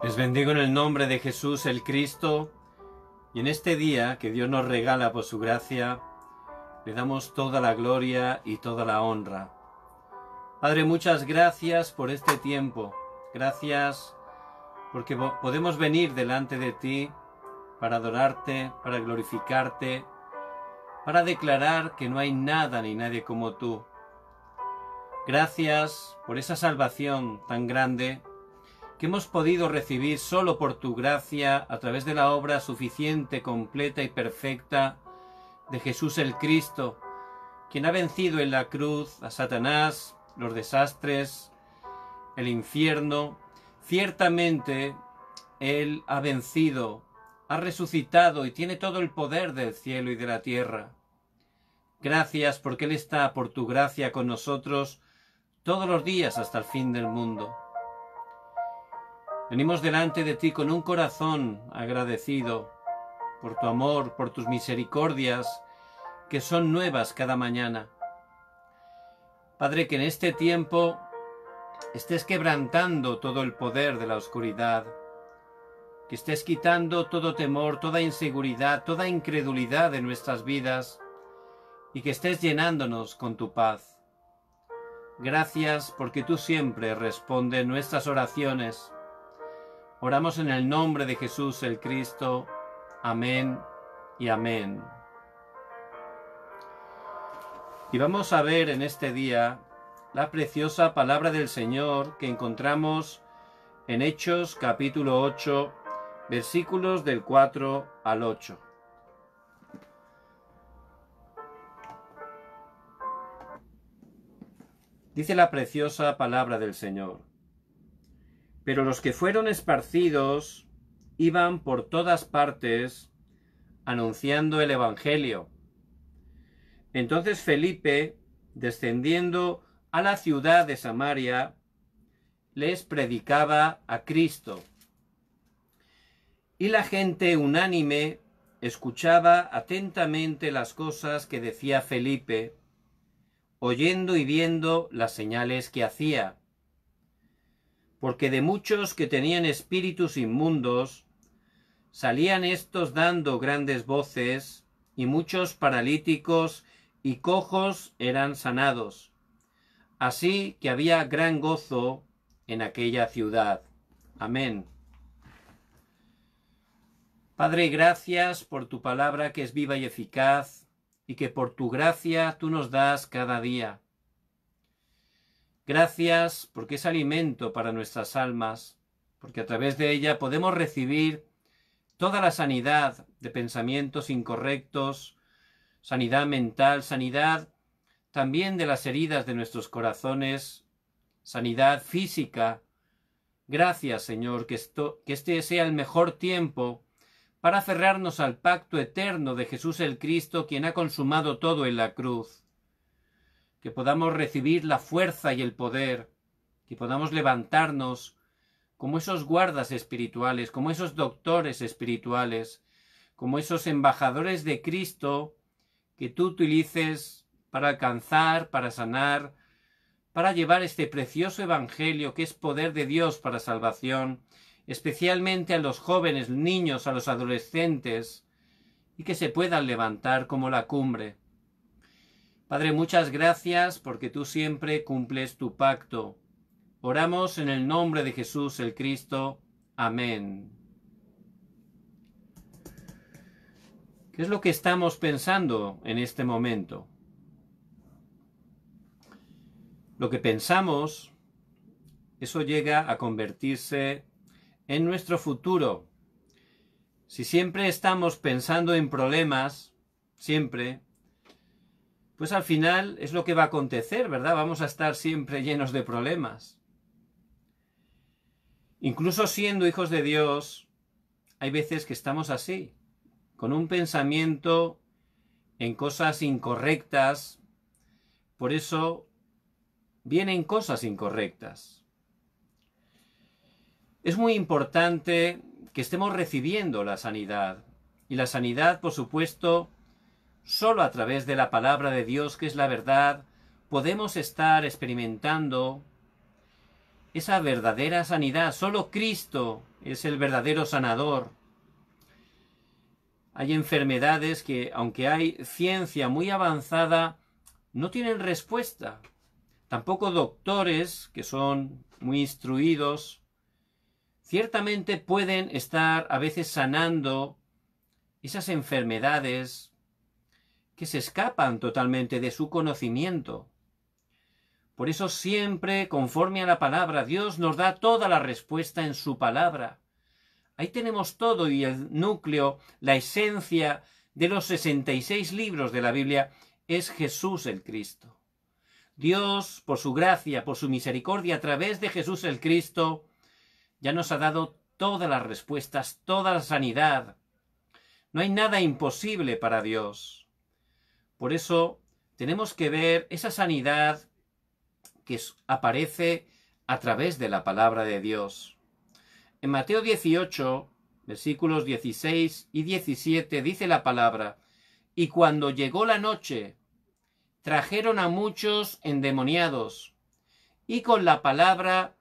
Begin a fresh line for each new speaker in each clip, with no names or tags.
Les bendigo en el nombre de Jesús el Cristo, y en este día que Dios nos regala por su gracia, le damos toda la gloria y toda la honra. Padre, muchas gracias por este tiempo. Gracias porque podemos venir delante de ti para adorarte, para glorificarte, para declarar que no hay nada ni nadie como tú. Gracias por esa salvación tan grande que hemos podido recibir solo por tu gracia a través de la obra suficiente, completa y perfecta de Jesús el Cristo, quien ha vencido en la cruz a Satanás, los desastres, el infierno. Ciertamente Él ha vencido, ha resucitado y tiene todo el poder del cielo y de la tierra. Gracias porque Él está por tu gracia con nosotros todos los días hasta el fin del mundo. Venimos delante de ti con un corazón agradecido por tu amor, por tus misericordias, que son nuevas cada mañana. Padre, que en este tiempo estés quebrantando todo el poder de la oscuridad, que estés quitando todo temor, toda inseguridad, toda incredulidad de nuestras vidas, y que estés llenándonos con tu paz. Gracias porque tú siempre respondes nuestras oraciones. Oramos en el nombre de Jesús el Cristo. Amén y amén. Y vamos a ver en este día la preciosa palabra del Señor que encontramos en Hechos capítulo 8, versículos del 4 al 8. Dice la preciosa palabra del Señor: Pero los que fueron esparcidos iban por todas partes anunciando el Evangelio. Entonces Felipe, descendiendo a la ciudad de Samaria, les predicaba a Cristo. Y la gente unánime escuchaba atentamente las cosas que decía Felipe, oyendo y viendo las señales que hacía. Porque de muchos que tenían espíritus inmundos, salían éstos dando grandes voces, y muchos paralíticos y cojos eran sanados. Así que había gran gozo en aquella ciudad. Amén. Padre, gracias por tu palabra que es viva y eficaz, y que por tu gracia tú nos das cada día. Gracias porque es alimento para nuestras almas, porque a través de ella podemos recibir toda la sanidad de pensamientos incorrectos, sanidad mental, sanidad también de las heridas de nuestros corazones, sanidad física. Gracias, Señor, que este sea el mejor tiempo para aferrarnos al pacto eterno de Jesús el Cristo, quien ha consumado todo en la cruz. Que podamos recibir la fuerza y el poder, que podamos levantarnos como esos guardas espirituales, como esos doctores espirituales, como esos embajadores de Cristo que tú utilices para alcanzar, para sanar, para llevar este precioso evangelio que es poder de Dios para salvación, especialmente a los jóvenes, niños, a los adolescentes, y que se puedan levantar como la cumbre. Padre, muchas gracias porque tú siempre cumples tu pacto. Oramos en el nombre de Jesús el Cristo. Amén. ¿Qué es lo que estamos pensando en este momento? Lo que pensamos, eso llega a convertirse en nuestro futuro. Si siempre estamos pensando en problemas, siempre, pues al final es lo que va a acontecer, ¿verdad? Vamos a estar siempre llenos de problemas. Incluso siendo hijos de Dios, hay veces que estamos así, con un pensamiento en cosas incorrectas. Por eso vienen cosas incorrectas. Es muy importante que estemos recibiendo la sanidad. Y la sanidad, por supuesto, solo a través de la palabra de Dios, que es la verdad, podemos estar experimentando esa verdadera sanidad. Solo Cristo es el verdadero sanador. Hay enfermedades que, aunque hay ciencia muy avanzada, no tienen respuesta. Tampoco doctores, que son muy instruidos, ciertamente pueden estar a veces sanando esas enfermedades que se escapan totalmente de su conocimiento. Por eso siempre, conforme a la palabra, Dios nos da toda la respuesta en su palabra. Ahí tenemos todo, y el núcleo, la esencia de los 66 libros de la Biblia es Jesús el Cristo. Dios, por su gracia, por su misericordia, a través de Jesús el Cristo, ya nos ha dado todas las respuestas, toda la sanidad. No hay nada imposible para Dios. Por eso tenemos que ver esa sanidad que aparece a través de la palabra de Dios. En Mateo 18, versículos 16 y 17, dice la palabra: y cuando llegó la noche, trajeron a muchos endemoniados, y con la palabra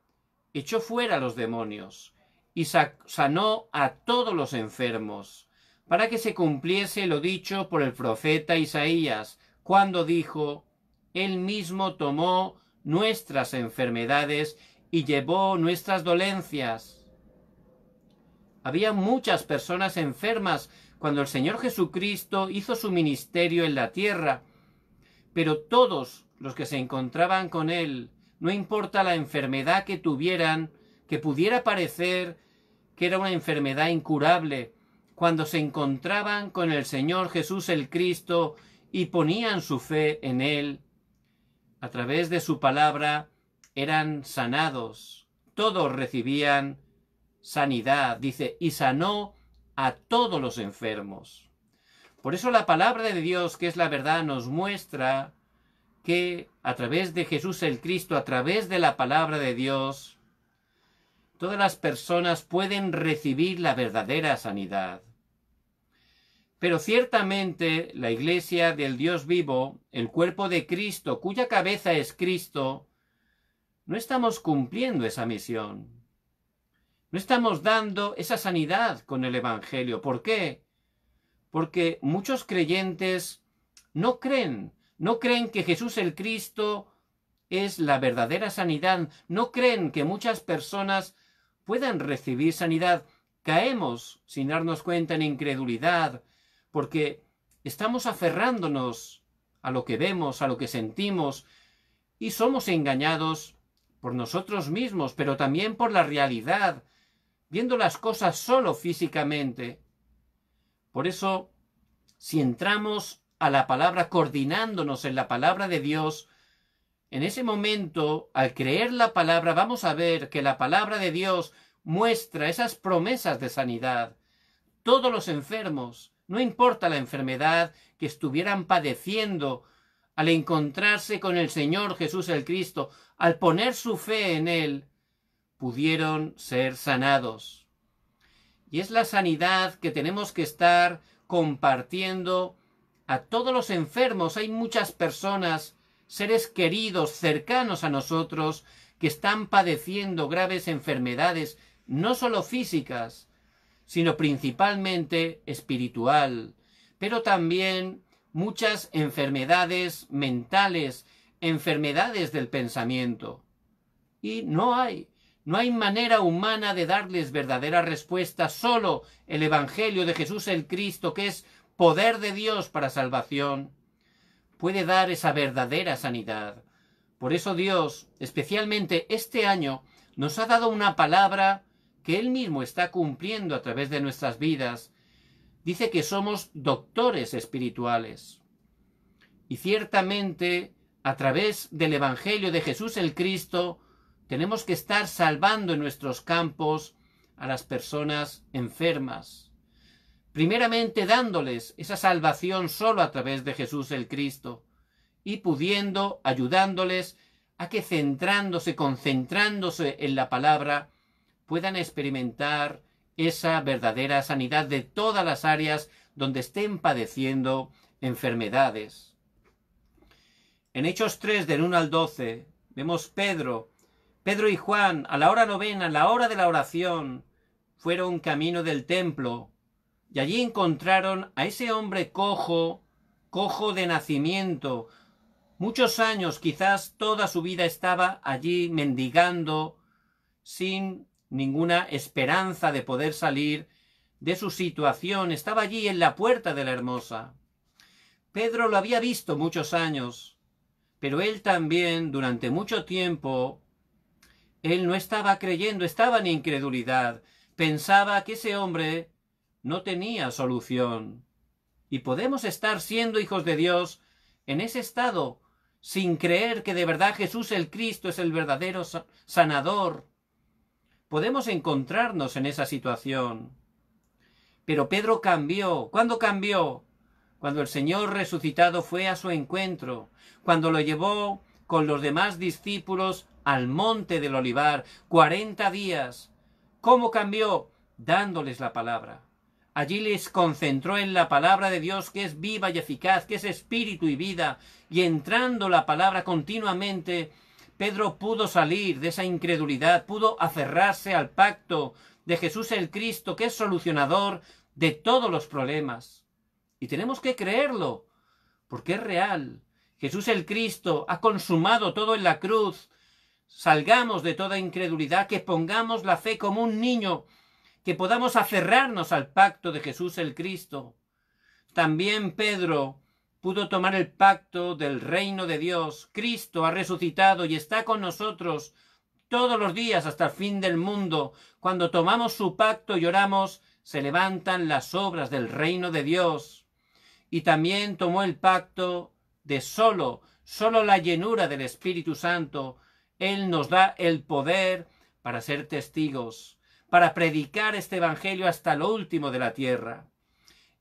echó fuera los demonios, y sanó a todos los enfermos, para que se cumpliese lo dicho por el profeta Isaías, cuando dijo: Él mismo tomó nuestras enfermedades y llevó nuestras dolencias. Había muchas personas enfermas cuando el Señor Jesucristo hizo su ministerio en la tierra, pero todos los que se encontraban con Él, no importa la enfermedad que tuvieran, que pudiera parecer que era una enfermedad incurable, cuando se encontraban con el Señor Jesús el Cristo y ponían su fe en Él, a través de su palabra eran sanados. Todos recibían sanidad, dice, y sanó a todos los enfermos. Por eso la palabra de Dios, que es la verdad, nos muestra que a través de Jesús el Cristo, a través de la palabra de Dios, todas las personas pueden recibir la verdadera sanidad. Pero ciertamente la Iglesia del Dios vivo, el cuerpo de Cristo, cuya cabeza es Cristo, no estamos cumpliendo esa misión. No estamos dando esa sanidad con el Evangelio. ¿Por qué? Porque muchos creyentes no creen que Jesús el Cristo es la verdadera sanidad, no creen que muchas personas puedan recibir sanidad. Caemos, sin darnos cuenta, en incredulidad, porque estamos aferrándonos a lo que vemos, a lo que sentimos, y somos engañados por nosotros mismos, pero también por la realidad, viendo las cosas solo físicamente. Por eso, si entramos a la palabra, coordinándonos en la palabra de Dios, en ese momento, al creer la palabra, vamos a ver que la palabra de Dios muestra esas promesas de sanidad. Todos los enfermos, no importa la enfermedad que estuvieran padeciendo, al encontrarse con el Señor Jesús el Cristo, al poner su fe en Él, pudieron ser sanados. Y es la sanidad que tenemos que estar compartiendo a todos los enfermos. Hay muchas personas, seres queridos, cercanos a nosotros, que están padeciendo graves enfermedades, no solo físicas, sino principalmente espiritual, pero también muchas enfermedades mentales, enfermedades del pensamiento. Y no hay manera humana de darles verdadera respuesta. Solo el Evangelio de Jesús el Cristo, que es poder de Dios para salvación, puede dar esa verdadera sanidad. Por eso Dios, especialmente este año, nos ha dado una palabra que Él mismo está cumpliendo a través de nuestras vidas. Dice que somos doctores espirituales. Y ciertamente, a través del Evangelio de Jesús el Cristo, tenemos que estar salvando en nuestros campos a las personas enfermas. Primeramente dándoles esa salvación solo a través de Jesús el Cristo, y pudiendo, ayudándoles a que concentrándose en la palabra, puedan experimentar esa verdadera sanidad de todas las áreas donde estén padeciendo enfermedades. En Hechos 3, del 1 al 12, vemos Pedro y Juan, a la hora novena, a la hora de la oración, fueron camino del templo y allí encontraron a ese hombre cojo de nacimiento. Muchos años, quizás toda su vida, estaba allí mendigando sin ninguna esperanza de poder salir de su situación. Estaba allí en la puerta de la Hermosa. Pedro lo había visto muchos años, pero él también, durante mucho tiempo, él no estaba creyendo, estaba en incredulidad. Pensaba que ese hombre no tenía solución. Y podemos estar, siendo hijos de Dios, en ese estado, sin creer que de verdad Jesús el Cristo es el verdadero sanador. Podemos encontrarnos en esa situación. Pero Pedro cambió. ¿Cuándo cambió? Cuando el Señor resucitado fue a su encuentro, cuando lo llevó con los demás discípulos al monte del Olivar, 40 días. ¿Cómo cambió? Dándoles la palabra. Allí les concentró en la palabra de Dios, que es viva y eficaz, que es espíritu y vida, y entrando la palabra continuamente, Pedro pudo salir de esa incredulidad, pudo aferrarse al pacto de Jesús el Cristo, que es solucionador de todos los problemas. Y tenemos que creerlo, porque es real. Jesús el Cristo ha consumado todo en la cruz. Salgamos de toda incredulidad, que pongamos la fe como un niño, que podamos aferrarnos al pacto de Jesús el Cristo. También Pedro pudo tomar el pacto del reino de Dios. Cristo ha resucitado y está con nosotros todos los días hasta el fin del mundo. Cuando tomamos su pacto y oramos, se levantan las obras del reino de Dios. Y también tomó el pacto de solo la llenura del Espíritu Santo. Él nos da el poder para ser testigos, para predicar este evangelio hasta lo último de la tierra.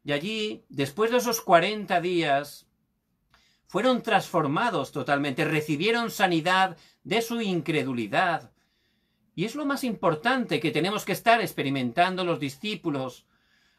Y allí, después de esos 40 días, fueron transformados totalmente, recibieron sanidad de su incredulidad. Y es lo más importante que tenemos que estar experimentando los discípulos,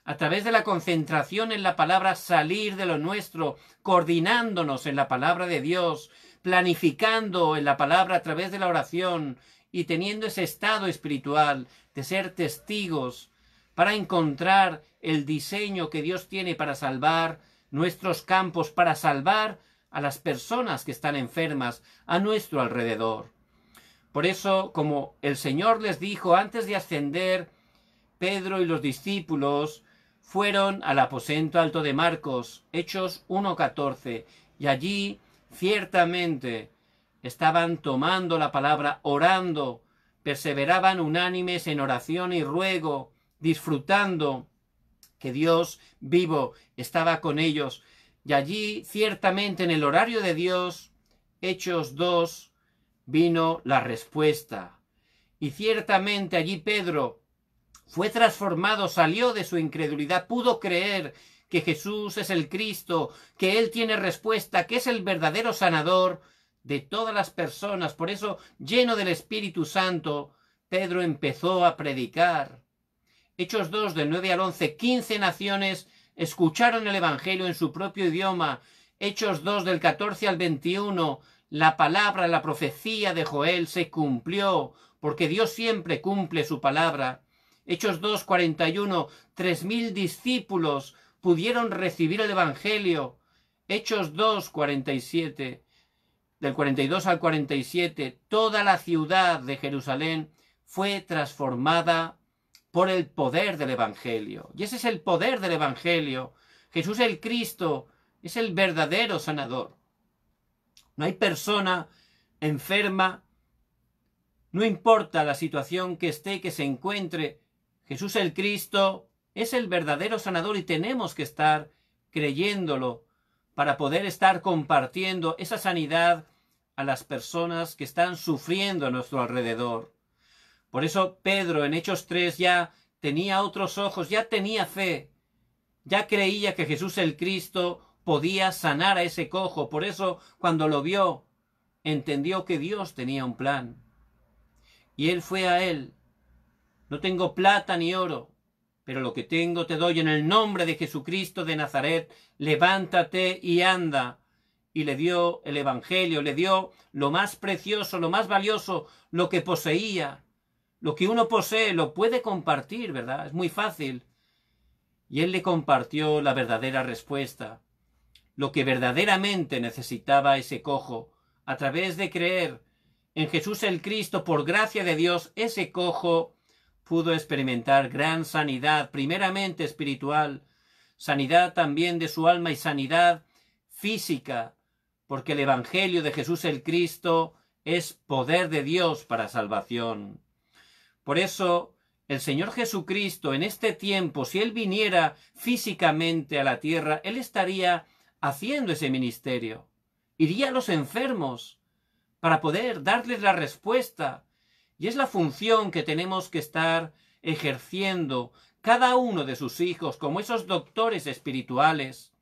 a través de la concentración en la palabra, salir de lo nuestro, coordinándonos en la palabra de Dios, planificando en la palabra a través de la oración y teniendo ese estado espiritual de ser testigos para encontrar el diseño que Dios tiene para salvar nuestros campos, para salvar a las personas que están enfermas a nuestro alrededor. Por eso, como el Señor les dijo antes de ascender, Pedro y los discípulos fueron al aposento alto de Marcos, Hechos 1:14, y allí ciertamente estaban tomando la palabra, orando, perseveraban unánimes en oración y ruego, disfrutando que Dios vivo estaba con ellos. Y allí, ciertamente, en el horario de Dios, Hechos 2, vino la respuesta. Y ciertamente allí Pedro fue transformado, salió de su incredulidad, pudo creer que Jesús es el Cristo, que Él tiene respuesta, que es el verdadero sanador de todas las personas. Por eso, lleno del Espíritu Santo, Pedro empezó a predicar. Hechos 2, del 9 al 11, 15 naciones escucharon el Evangelio en su propio idioma. Hechos 2, del 14 al 21, la palabra, la profecía de Joel se cumplió, porque Dios siempre cumple su palabra. Hechos 2, 41, 3.000 discípulos pudieron recibir el Evangelio. Hechos 2, 47, del 42 al 47, toda la ciudad de Jerusalén fue transformada por el poder del Evangelio. Y ese es el poder del Evangelio. Jesús el Cristo es el verdadero sanador. No hay persona enferma, no importa la situación que esté, que se encuentre, Jesús el Cristo es el verdadero sanador y tenemos que estar creyéndolo para poder estar compartiendo esa sanidad a las personas que están sufriendo a nuestro alrededor. Por eso Pedro en Hechos 3 ya tenía otros ojos, ya tenía fe, ya creía que Jesús el Cristo podía sanar a ese cojo. Por eso cuando lo vio, entendió que Dios tenía un plan. Y él fue a él. No tengo plata ni oro, pero lo que tengo te doy en el nombre de Jesucristo de Nazaret. Levántate y anda. Y le dio el Evangelio, le dio lo más precioso, lo más valioso, lo que poseía, lo que uno posee lo puede compartir, ¿verdad? Es muy fácil. Y él le compartió la verdadera respuesta, lo que verdaderamente necesitaba ese cojo. A través de creer en Jesús el Cristo, por gracia de Dios, ese cojo pudo experimentar gran sanidad, primeramente espiritual, sanidad también de su alma y sanidad física, porque el Evangelio de Jesús el Cristo es poder de Dios para salvación. Por eso, el Señor Jesucristo en este tiempo, si Él viniera físicamente a la tierra, Él estaría haciendo ese ministerio. Iría a los enfermos para poder darles la respuesta. Y es la función que tenemos que estar ejerciendo cada uno de sus hijos como esos doctores espirituales.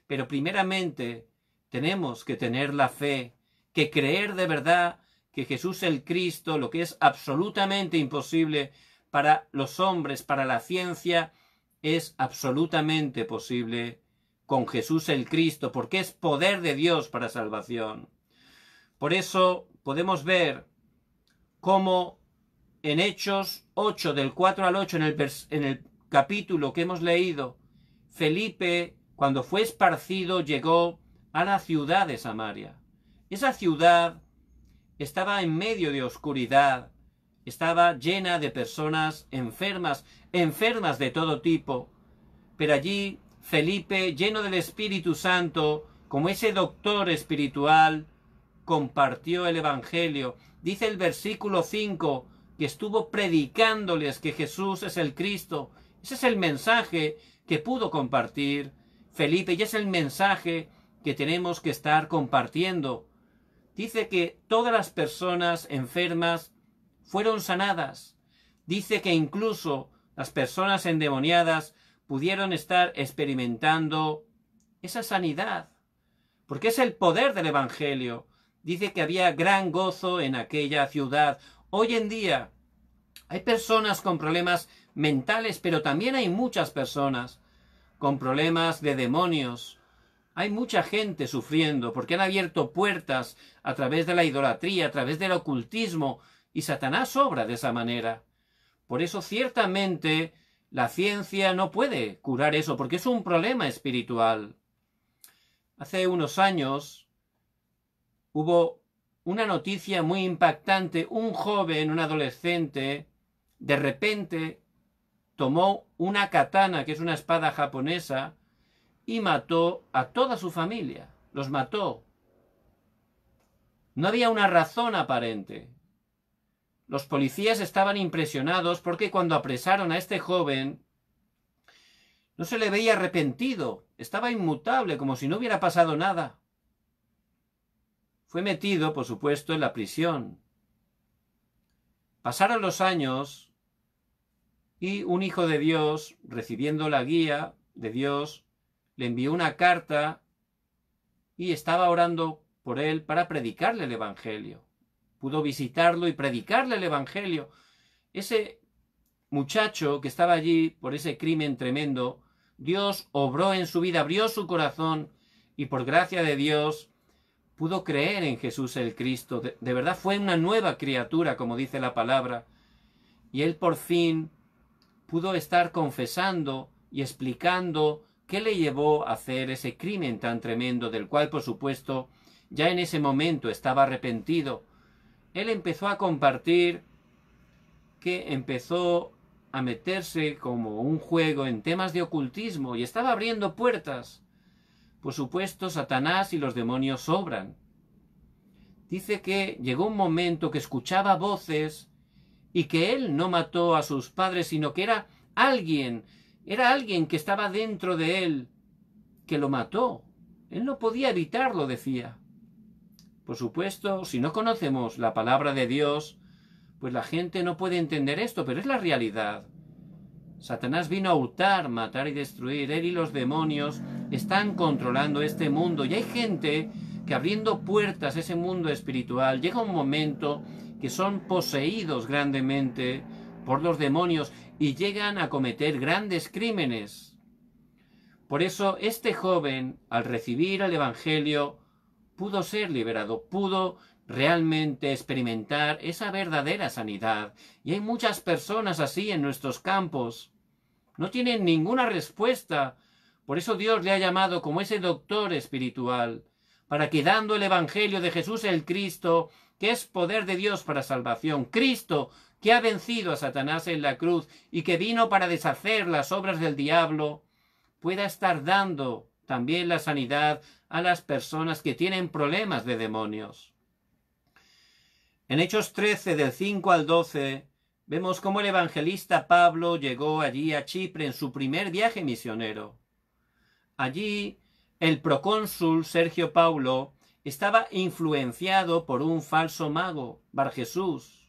Pero primeramente tenemos que tener la fe, que creer de verdad que Jesús el Cristo, lo que es absolutamente imposible para los hombres, para la ciencia, es absolutamente posible con Jesús el Cristo, porque es poder de Dios para salvación. Por eso podemos ver cómo en Hechos 8, del 4 al 8, en el capítulo que hemos leído, Felipe, cuando fue esparcido, llegó a la ciudad de Samaria. Esa ciudad estaba en medio de oscuridad, estaba llena de personas enfermas, enfermas de todo tipo. Pero allí Felipe, lleno del Espíritu Santo, como ese doctor espiritual, compartió el Evangelio. Dice el versículo 5 que estuvo predicándoles que Jesús es el Cristo. Ese es el mensaje que pudo compartir Felipe y es el mensaje que tenemos que estar compartiendo. Dice que todas las personas enfermas fueron sanadas. Dice que incluso las personas endemoniadas pudieron estar experimentando esa sanidad, porque es el poder del Evangelio. Dice que había gran gozo en aquella ciudad. Hoy en día hay personas con problemas mentales, pero también hay muchas personas con problemas de demonios. Hay mucha gente sufriendo porque han abierto puertas a través de la idolatría, a través del ocultismo, y Satanás obra de esa manera. Por eso ciertamente la ciencia no puede curar eso, porque es un problema espiritual. Hace unos años hubo una noticia muy impactante. Un joven, un adolescente, de repente tomó una katana, que es una espada japonesa, y mató a toda su familia. Los mató. No había una razón aparente. Los policías estaban impresionados porque cuando apresaron a este joven no se le veía arrepentido. Estaba inmutable, como si no hubiera pasado nada. Fue metido, por supuesto, en la prisión. Pasaron los años y un hijo de Dios, recibiendo la guía de Dios, le envió una carta y estaba orando por él para predicarle el Evangelio. Pudo visitarlo y predicarle el Evangelio. Ese muchacho que estaba allí por ese crimen tremendo, Dios obró en su vida, abrió su corazón y por gracia de Dios pudo creer en Jesús el Cristo. De verdad fue una nueva criatura, como dice la palabra. Y él por fin pudo estar confesando y explicando qué le llevó a hacer ese crimen tan tremendo, del cual, por supuesto, ya en ese momento estaba arrepentido. Él empezó a compartir que empezó a meterse como un juego en temas de ocultismo y estaba abriendo puertas. Por supuesto, Satanás y los demonios obran. Dice que llegó un momento que escuchaba voces y que él no mató a sus padres, sino que era alguien que estaba dentro de él, que lo mató. Él no podía evitarlo, decía. Por supuesto, si no conocemos la palabra de Dios, pues la gente no puede entender esto, pero es la realidad. Satanás vino a hurtar, matar y destruir. Él y los demonios están controlando este mundo. Y hay gente que abriendo puertas a ese mundo espiritual, llega un momento que son poseídos grandemente por los demonios y llegan a cometer grandes crímenes. Por eso este joven, al recibir el Evangelio, pudo ser liberado, pudo realmente experimentar esa verdadera sanidad. Y hay muchas personas así en nuestros campos. No tienen ninguna respuesta. Por eso Dios le ha llamado como ese doctor espiritual, para que dando el Evangelio de Jesús el Cristo, que es poder de Dios para salvación, Cristo, que ha vencido a Satanás en la cruz y que vino para deshacer las obras del diablo, pueda estar dando también la sanidad a las personas que tienen problemas de demonios. En Hechos 13, del 5 al 12, vemos cómo el evangelista Pablo llegó allí a Chipre en su primer viaje misionero. Allí, el procónsul Sergio Paulo estaba influenciado por un falso mago, Barjesús.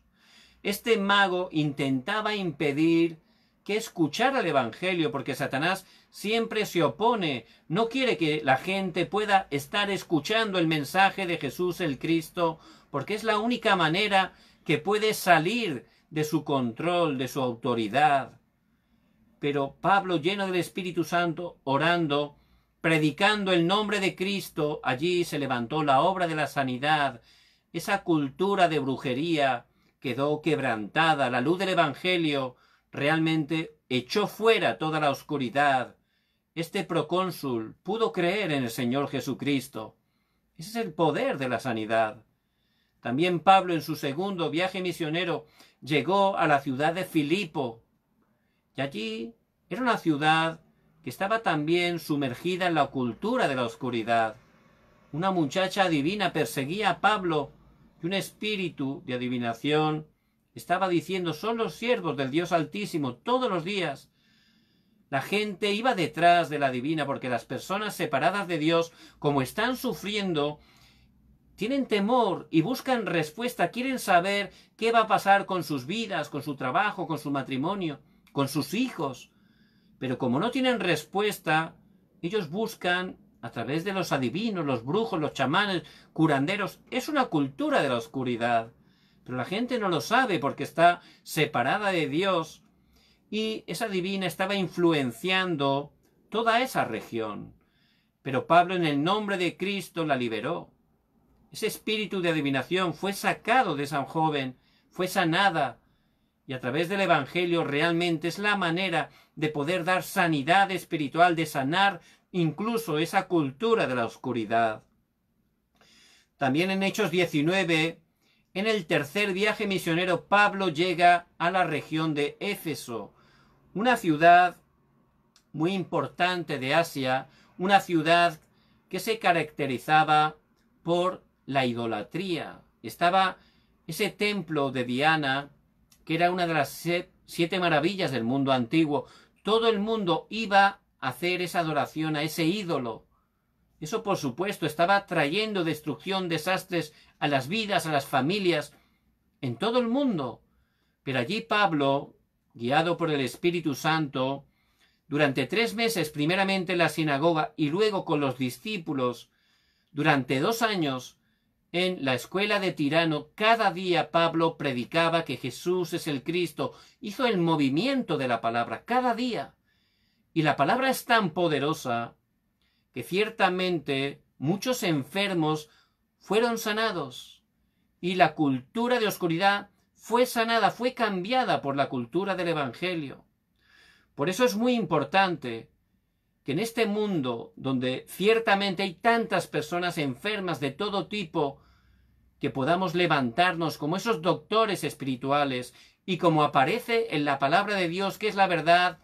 Este mago intentaba impedir que escuchara el evangelio, porque Satanás siempre se opone, no quiere que la gente pueda estar escuchando el mensaje de Jesús el Cristo, porque es la única manera que puede salir de su control, de su autoridad. Pero Pablo, lleno del Espíritu Santo, orando, predicando el nombre de Cristo, allí se levantó la obra de la sanidad. Esa cultura de brujería quedó quebrantada. La luz del Evangelio realmente echó fuera toda la oscuridad. Este procónsul pudo creer en el Señor Jesucristo. Ese es el poder de la sanidad. También Pablo, en su segundo viaje misionero, llegó a la ciudad de Filipo. Y allí era una ciudad que estaba también sumergida en la cultura de la oscuridad. Una muchacha divina perseguía a Pablo y un espíritu de adivinación estaba diciendo: son los siervos del Dios Altísimo. Todos los días la gente iba detrás de la divina, porque las personas separadas de Dios, como están sufriendo, tienen temor y buscan respuesta, quieren saber qué va a pasar con sus vidas, con su trabajo, con su matrimonio, con sus hijos. Pero como no tienen respuesta, ellos buscan a través de los adivinos, los brujos, los chamanes, curanderos. Es una cultura de la oscuridad. Pero la gente no lo sabe porque está separada de Dios. Y esa divina estaba influenciando toda esa región. Pero Pablo, en el nombre de Cristo, la liberó. Ese espíritu de adivinación fue sacado de esa joven, fue sanada. Y a través del Evangelio realmente es la manera de poder dar sanidad espiritual, de sanar incluso esa cultura de la oscuridad. También en Hechos 19, en el tercer viaje misionero, Pablo llega a la región de Éfeso, una ciudad muy importante de Asia, una ciudad que se caracterizaba por la idolatría. Estaba ese templo de Diana, que era una de las 7 maravillas del mundo antiguo. Todo el mundo iba a hacer esa adoración a ese ídolo. Eso, por supuesto, estaba trayendo destrucción, desastres a las vidas, a las familias, en todo el mundo. Pero allí Pablo, guiado por el Espíritu Santo, durante 3 meses, primeramente en la sinagoga y luego con los discípulos, durante 2 años, en la escuela de Tirano, cada día Pablo predicaba que Jesús es el Cristo. Hizo el movimiento de la palabra cada día. Y la palabra es tan poderosa que ciertamente muchos enfermos fueron sanados. Y la cultura de oscuridad fue sanada, fue cambiada por la cultura del Evangelio. Por eso es muy importante que en este mundo, donde ciertamente hay tantas personas enfermas de todo tipo, que podamos levantarnos como esos doctores espirituales y, como aparece en la palabra de Dios, que es la verdad,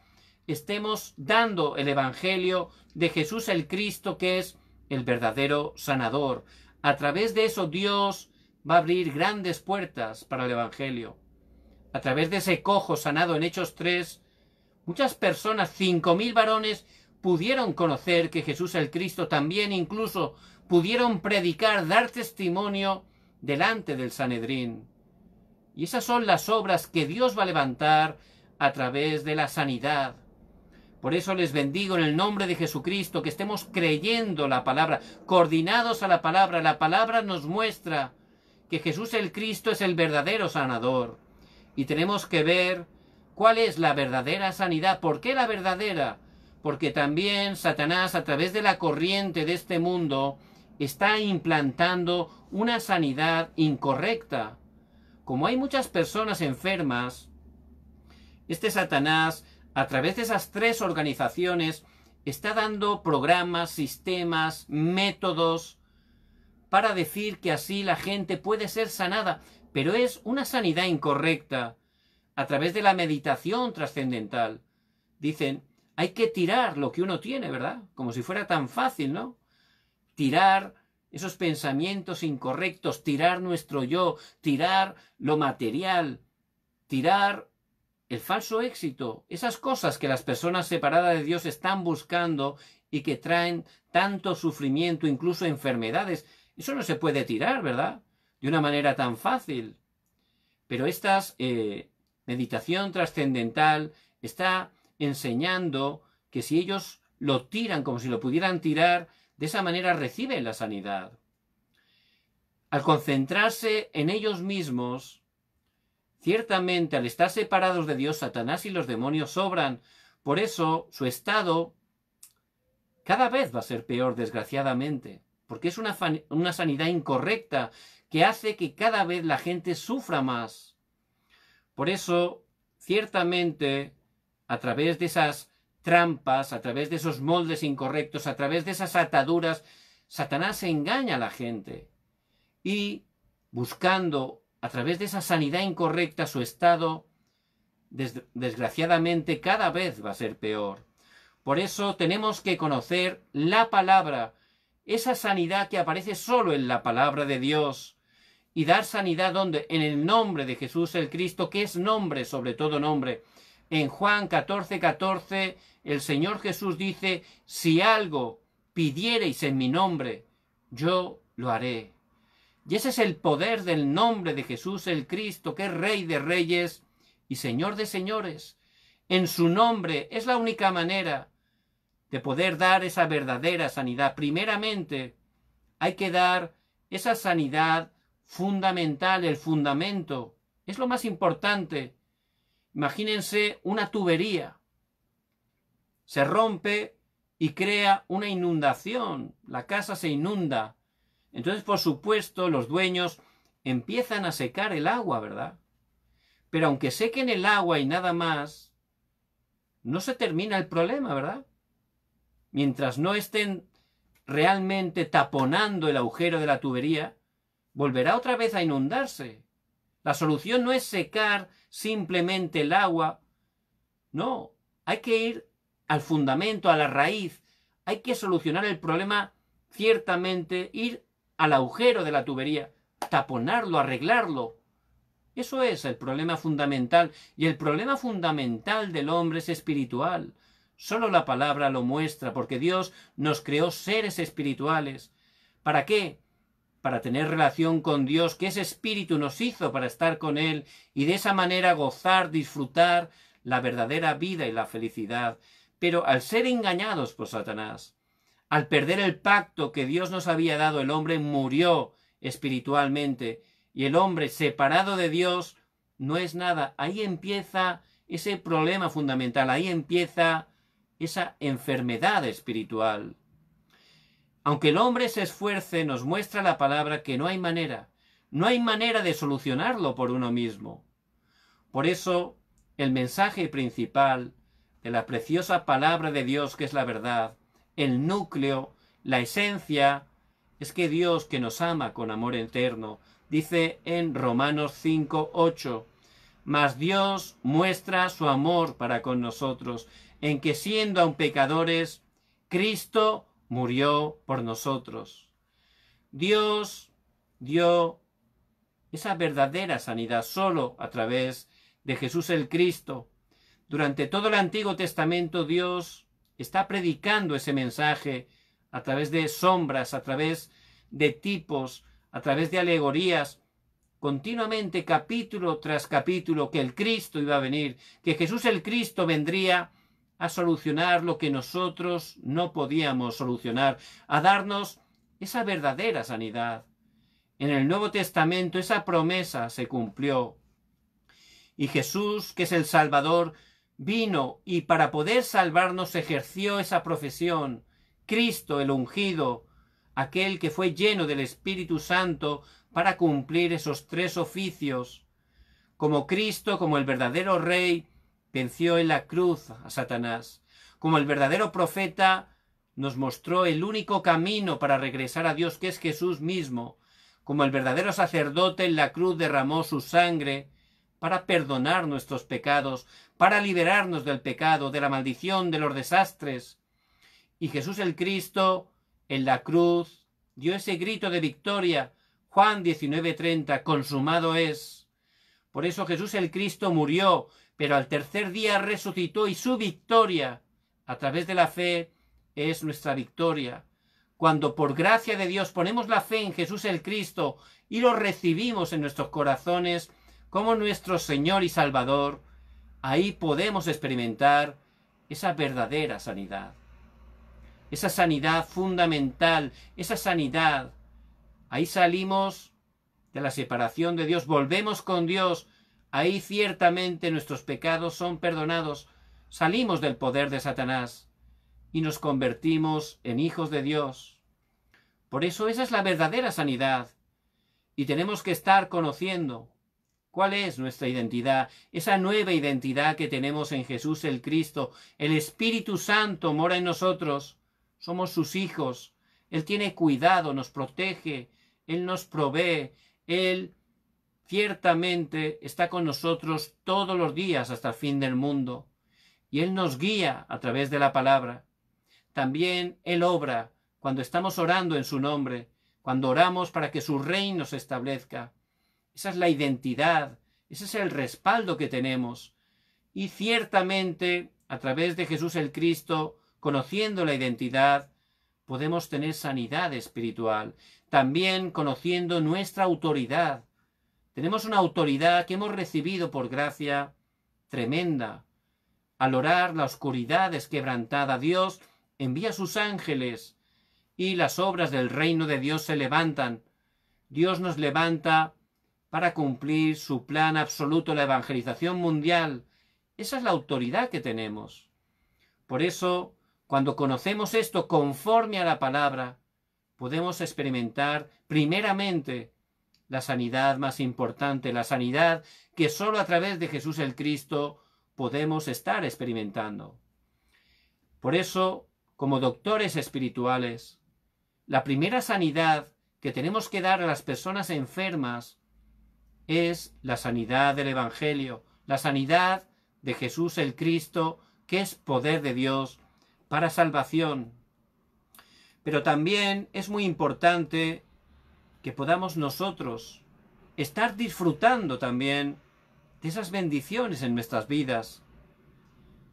estemos dando el Evangelio de Jesús el Cristo, que es el verdadero sanador. A través de eso Dios va a abrir grandes puertas para el Evangelio. A través de ese cojo sanado en Hechos 3, muchas personas, 5.000 varones, pudieron conocer que Jesús el Cristo, también incluso pudieron predicar, dar testimonio delante del Sanedrín. Y esas son las obras que Dios va a levantar a través de la sanidad. Por eso les bendigo en el nombre de Jesucristo, que estemos creyendo la palabra, coordinados a la palabra. La palabra nos muestra que Jesús el Cristo es el verdadero sanador. Y tenemos que ver cuál es la verdadera sanidad. ¿Por qué la verdadera? Porque también Satanás, a través de la corriente de este mundo, está implantando una sanidad incorrecta. Como hay muchas personas enfermas, este Satanás, a través de esas tres organizaciones, está dando programas, sistemas, métodos para decir que así la gente puede ser sanada, pero es una sanidad incorrecta a través de la meditación trascendental. Dicen, hay que tirar lo que uno tiene, ¿verdad? Como si fuera tan fácil, ¿no? Tirar esos pensamientos incorrectos, tirar nuestro yo, tirar lo material, tirar el falso éxito, esas cosas que las personas separadas de Dios están buscando y que traen tanto sufrimiento, incluso enfermedades. Eso no se puede tirar, ¿verdad? De una manera tan fácil. Pero esta meditación trascendental está enseñando que si ellos lo tiran como si lo pudieran tirar, de esa manera reciben la sanidad. Al concentrarse en ellos mismos, ciertamente al estar separados de Dios, Satanás y los demonios sobran. Por eso su estado cada vez va a ser peor, desgraciadamente, porque es una sanidad incorrecta que hace que cada vez la gente sufra más. Por eso, ciertamente, a través de esas trampas, a través de esos moldes incorrectos, a través de esas ataduras, Satanás engaña a la gente. Y buscando, a través de esa sanidad incorrecta, su estado, desgraciadamente, cada vez va a ser peor. Por eso tenemos que conocer la palabra, esa sanidad que aparece solo en la palabra de Dios, y dar sanidad donde, en el nombre de Jesús el Cristo, que es nombre sobre todo nombre. En Juan 14:14, el Señor Jesús dice, si algo pidiereis en mi nombre, yo lo haré. Y ese es el poder del nombre de Jesús el Cristo, que es Rey de Reyes y Señor de Señores. En su nombre es la única manera de poder dar esa verdadera sanidad. Primeramente, hay que dar esa sanidad fundamental, el fundamento. Es lo más importante. Imagínense una tubería. Se rompe y crea una inundación. La casa se inunda. Entonces, por supuesto, los dueños empiezan a secar el agua, ¿verdad? Pero aunque sequen el agua y nada más, no se termina el problema, ¿verdad? Mientras no estén realmente taponando el agujero de la tubería, volverá otra vez a inundarse. La solución no es secar simplemente el agua. No, hay que ir al fundamento, a la raíz. Hay que solucionar el problema, ciertamente, ir al agujero de la tubería, taponarlo, arreglarlo. Eso es el problema fundamental. Y el problema fundamental del hombre es espiritual. Solo la palabra lo muestra, porque Dios nos creó seres espirituales. ¿Para qué? Para tener relación con Dios, que ese espíritu nos hizo para estar con Él y de esa manera gozar, disfrutar la verdadera vida y la felicidad. Pero al ser engañados por Satanás, al perder el pacto que Dios nos había dado, el hombre murió espiritualmente y el hombre separado de Dios no es nada. Ahí empieza ese problema fundamental, ahí empieza esa enfermedad espiritual. Aunque el hombre se esfuerce, nos muestra la palabra que no hay manera de solucionarlo por uno mismo. Por eso, el mensaje principal de la preciosa palabra de Dios, que es la verdad, el núcleo, la esencia, es que Dios, que nos ama con amor eterno, dice en Romanos 5:8, mas Dios muestra su amor para con nosotros, en que siendo aún pecadores, Cristo murió por nosotros. Dios dio esa verdadera sanidad solo a través de Jesús el Cristo. Durante todo el Antiguo Testamento Dios está predicando ese mensaje a través de sombras, a través de tipos, a través de alegorías, continuamente capítulo tras capítulo, que el Cristo iba a venir, que Jesús el Cristo vendría a solucionar lo que nosotros no podíamos solucionar, a darnos esa verdadera sanidad. En el Nuevo Testamento esa promesa se cumplió. Y Jesús, que es el Salvador, vino y para poder salvarnos ejerció esa profesión. Cristo, el ungido, aquel que fue lleno del Espíritu Santo para cumplir esos tres oficios. Como Cristo, como el verdadero Rey, venció en la cruz a Satanás. Como el verdadero profeta, nos mostró el único camino para regresar a Dios, que es Jesús mismo. Como el verdadero sacerdote en la cruz derramó su sangre para perdonar nuestros pecados, para liberarnos del pecado, de la maldición, de los desastres. Y Jesús el Cristo en la cruz dio ese grito de victoria. Juan 19:30, consumado es. Por eso Jesús el Cristo murió, pero al tercer día resucitó, y su victoria, a través de la fe, es nuestra victoria. Cuando por gracia de Dios ponemos la fe en Jesús el Cristo y lo recibimos en nuestros corazones como nuestro Señor y Salvador, ahí podemos experimentar esa verdadera sanidad. Esa sanidad fundamental, esa sanidad. Ahí salimos de la separación de Dios, volvemos con Dios. Ahí ciertamente nuestros pecados son perdonados. Salimos del poder de Satanás y nos convertimos en hijos de Dios. Por eso esa es la verdadera sanidad. Y tenemos que estar conociendo cuál es nuestra identidad, esa nueva identidad que tenemos en Jesús el Cristo. El Espíritu Santo mora en nosotros. Somos sus hijos. Él tiene cuidado, nos protege, Él nos provee. Él ciertamente está con nosotros todos los días hasta el fin del mundo. Y Él nos guía a través de la palabra. También Él obra cuando estamos orando en su nombre, cuando oramos para que su reino se establezca. Esa es la identidad, ese es el respaldo que tenemos. Y ciertamente, a través de Jesús el Cristo, conociendo la identidad, podemos tener sanidad espiritual. También conociendo nuestra autoridad. Tenemos una autoridad que hemos recibido por gracia tremenda. Al orar, la oscuridad es quebrantada. Dios envía sus ángeles y las obras del reino de Dios se levantan. Dios nos levanta para cumplir su plan absoluto, la evangelización mundial. Esa es la autoridad que tenemos. Por eso, cuando conocemos esto conforme a la palabra, podemos experimentar primeramente la sanidad más importante, la sanidad que sólo a través de Jesús el Cristo podemos estar experimentando. Por eso, como doctores espirituales, la primera sanidad que tenemos que dar a las personas enfermas es la sanidad del Evangelio, la sanidad de Jesús el Cristo, que es poder de Dios para salvación. Pero también es muy importante que podamos nosotros estar disfrutando también de esas bendiciones en nuestras vidas.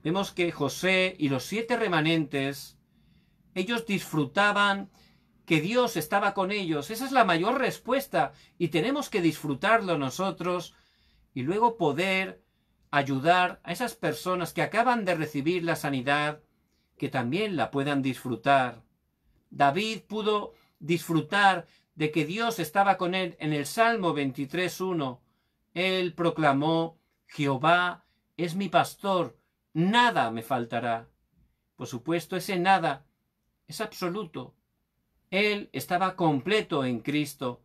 Vemos que José y los 7 remanentes, ellos disfrutaban que Dios estaba con ellos. Esa es la mayor respuesta y tenemos que disfrutarlo nosotros y luego poder ayudar a esas personas que acaban de recibir la sanidad, que también la puedan disfrutar. David pudo disfrutar de que Dios estaba con él en el Salmo 23:1. Él proclamó: Jehová es mi pastor, nada me faltará. Por supuesto, ese nada es absoluto. Él estaba completo en Cristo.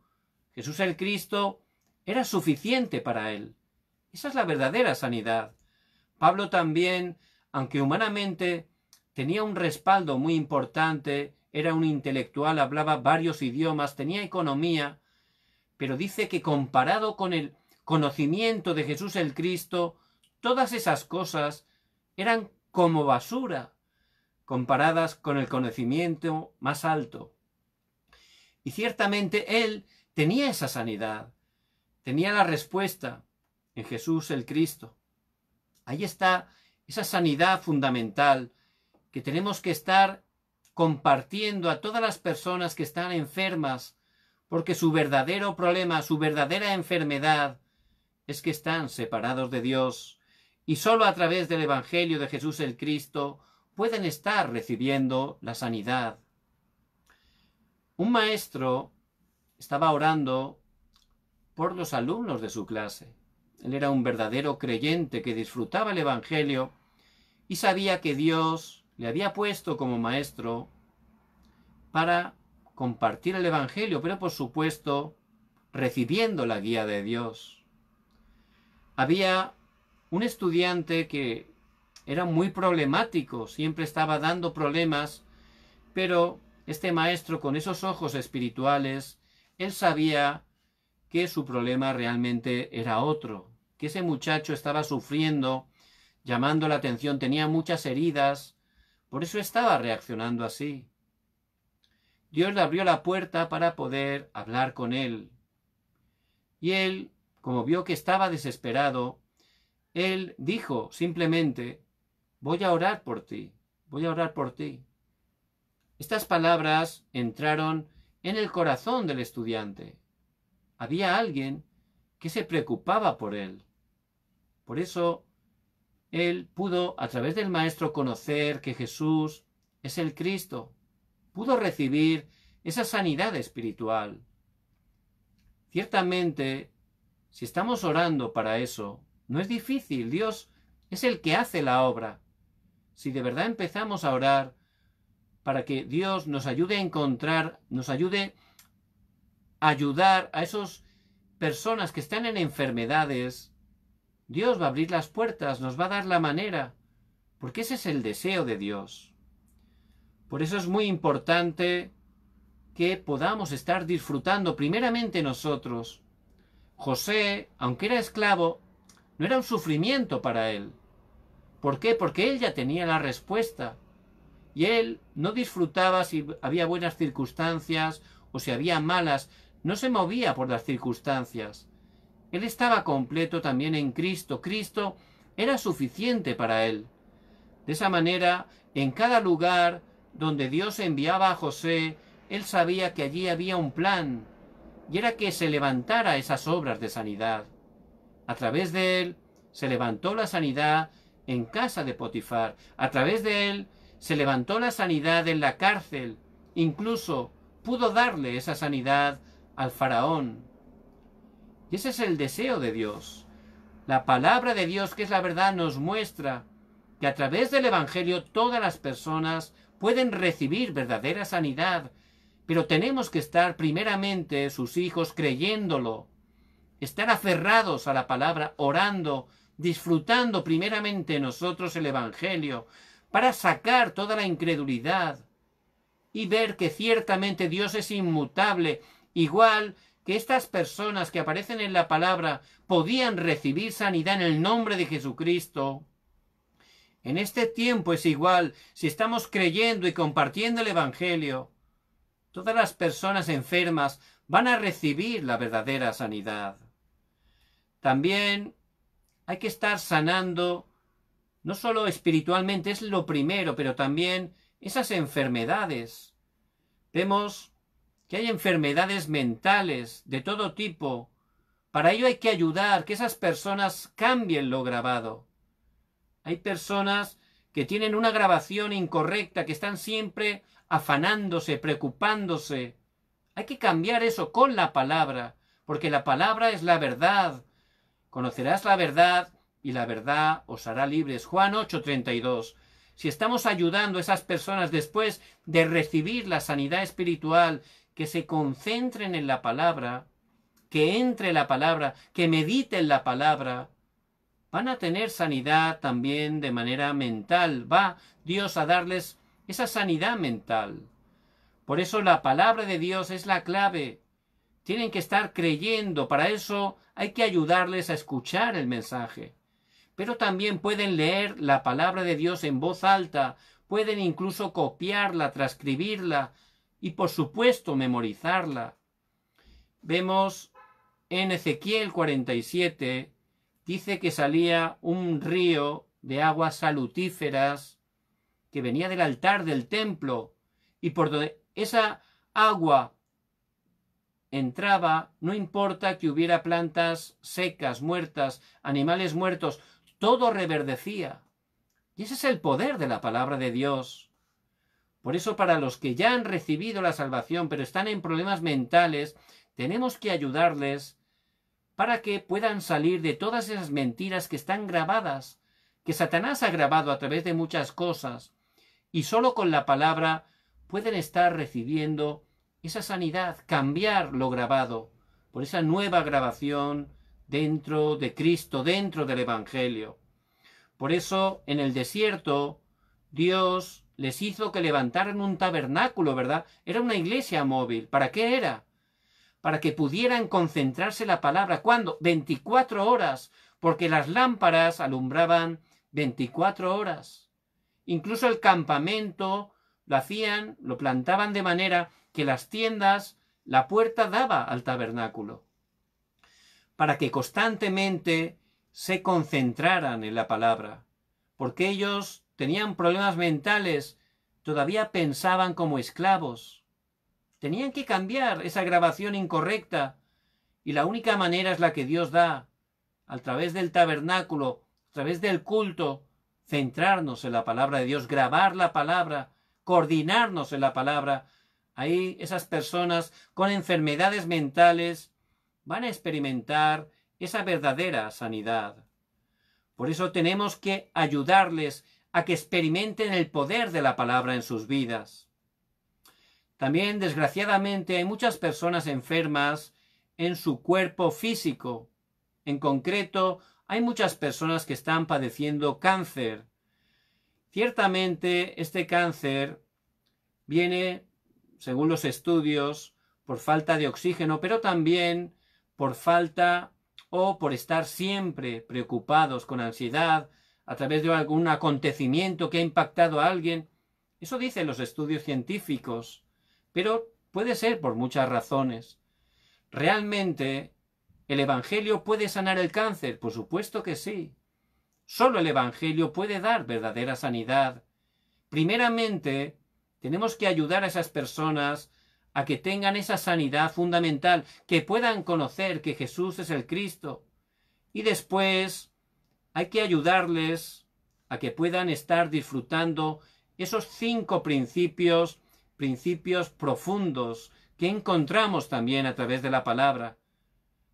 Jesús el Cristo era suficiente para él. Esa es la verdadera sanidad. Pablo también, aunque humanamente tenía un respaldo muy importante, era un intelectual, hablaba varios idiomas, tenía economía, pero dice que comparado con el conocimiento de Jesús el Cristo, todas esas cosas eran como basura comparadas con el conocimiento más alto. Y ciertamente él tenía esa sanidad, tenía la respuesta en Jesús el Cristo. Ahí está esa sanidad fundamental que tenemos que estar compartiendo a todas las personas que están enfermas, porque su verdadero problema, su verdadera enfermedad es que están separados de Dios y sólo a través del Evangelio de Jesús el Cristo pueden estar recibiendo la sanidad. Un maestro estaba orando por los alumnos de su clase. Él era un verdadero creyente que disfrutaba el Evangelio y sabía que Dios le había puesto como maestro para compartir el Evangelio, pero por supuesto recibiendo la guía de Dios. Había un estudiante que era muy problemático, siempre estaba dando problemas, pero este maestro, con esos ojos espirituales, él sabía que su problema realmente era otro, que ese muchacho estaba sufriendo, llamando la atención, tenía muchas heridas, por eso estaba reaccionando así. Dios le abrió la puerta para poder hablar con él. Y él, como vio que estaba desesperado, él dijo simplemente: voy a orar por ti, voy a orar por ti. Estas palabras entraron en el corazón del estudiante. Había alguien que se preocupaba por él. Por eso él pudo, a través del maestro, conocer que Jesús es el Cristo. Pudo recibir esa sanidad espiritual. Ciertamente, si estamos orando para eso, no es difícil. Dios es el que hace la obra. Si de verdad empezamos a orar para que Dios nos ayude a encontrar, nos ayude a ayudar a esas personas que están en enfermedades, Dios va a abrir las puertas, nos va a dar la manera, porque ese es el deseo de Dios. Por eso es muy importante que podamos estar disfrutando primeramente nosotros. José, aunque era esclavo, no era un sufrimiento para él. ¿Por qué? Porque él ya tenía la respuesta. Y él no disfrutaba si había buenas circunstancias o si había malas. No se movía por las circunstancias. Él estaba completo también en Cristo. Cristo era suficiente para él. De esa manera, en cada lugar donde Dios enviaba a José, él sabía que allí había un plan, y era que se levantara esas obras de sanidad. A través de él se levantó la sanidad en casa de Potifar. A través de él se levantó la sanidad en la cárcel. Incluso pudo darle esa sanidad al faraón. Y ese es el deseo de Dios. La palabra de Dios, que es la verdad, nos muestra que a través del Evangelio todas las personas pueden recibir verdadera sanidad, pero tenemos que estar primeramente, sus hijos, creyéndolo, estar aferrados a la palabra, orando, disfrutando primeramente nosotros el Evangelio, para sacar toda la incredulidad y ver que ciertamente Dios es inmutable, igual que estas personas que aparecen en la palabra podían recibir sanidad en el nombre de Jesucristo. En este tiempo es igual, si estamos creyendo y compartiendo el Evangelio, todas las personas enfermas van a recibir la verdadera sanidad. También hay que estar sanando, no solo espiritualmente, es lo primero, pero también esas enfermedades. Vemos que hay enfermedades mentales de todo tipo. Para ello hay que ayudar que esas personas cambien lo grabado. Hay personas que tienen una grabación incorrecta, que están siempre afanándose, preocupándose. Hay que cambiar eso con la palabra, porque la palabra es la verdad. Conocerás la verdad y la verdad os hará libres. Juan 8:32. Si estamos ayudando a esas personas después de recibir la sanidad espiritual, que se concentren en la palabra, que entre la palabra, que mediten la palabra, van a tener sanidad también de manera mental. Va Dios a darles esa sanidad mental. Por eso la palabra de Dios es la clave. Tienen que estar creyendo. Para eso hay que ayudarles a escuchar el mensaje. Pero también pueden leer la palabra de Dios en voz alta. Pueden incluso copiarla, transcribirla y por supuesto memorizarla. Vemos en Ezequiel 47, dice que salía un río de aguas salutíferas que venía del altar del templo, y por donde esa agua entraba, no importa que hubiera plantas secas, muertas, animales muertos, todo reverdecía. Y ese es el poder de la palabra de Dios. Por eso, para los que ya han recibido la salvación, pero están en problemas mentales, tenemos que ayudarles para que puedan salir de todas esas mentiras que están grabadas, que Satanás ha grabado a través de muchas cosas, y solo con la palabra pueden estar recibiendo esa sanidad, cambiar lo grabado por esa nueva grabación dentro de Cristo, dentro del Evangelio. Por eso, en el desierto, Dios les hizo que levantaran un tabernáculo, ¿verdad? Era una iglesia móvil. ¿Para qué era? Para que pudieran concentrarse en la palabra. ¿Cuándo? 24 horas, porque las lámparas alumbraban 24 horas. Incluso el campamento lo hacían, lo plantaban de manera que las tiendas, la puerta daba al tabernáculo, para que constantemente se concentraran en la palabra, porque ellos tenían problemas mentales, todavía pensaban como esclavos. Tenían que cambiar esa grabación incorrecta, y la única manera es la que Dios da, a través del tabernáculo, a través del culto, centrarnos en la palabra de Dios, grabar la palabra, coordinarnos en la palabra. Ahí esas personas con enfermedades mentales van a experimentar esa verdadera sanidad. Por eso tenemos que ayudarles a que experimenten el poder de la palabra en sus vidas. También, desgraciadamente, hay muchas personas enfermas en su cuerpo físico. En concreto, hay muchas personas que están padeciendo cáncer. Ciertamente, este cáncer viene, según los estudios, por falta de oxígeno, pero también por falta o por estar siempre preocupados con ansiedad a través de algún acontecimiento que ha impactado a alguien. Eso dicen los estudios científicos, pero puede ser por muchas razones. ¿Realmente el Evangelio puede sanar el cáncer? Por supuesto que sí. Solo el Evangelio puede dar verdadera sanidad. Primeramente, tenemos que ayudar a esas personas a que tengan esa sanidad fundamental, que puedan conocer que Jesús es el Cristo. Y después hay que ayudarles a que puedan estar disfrutando esos 5 principios profundos que encontramos también a través de la palabra.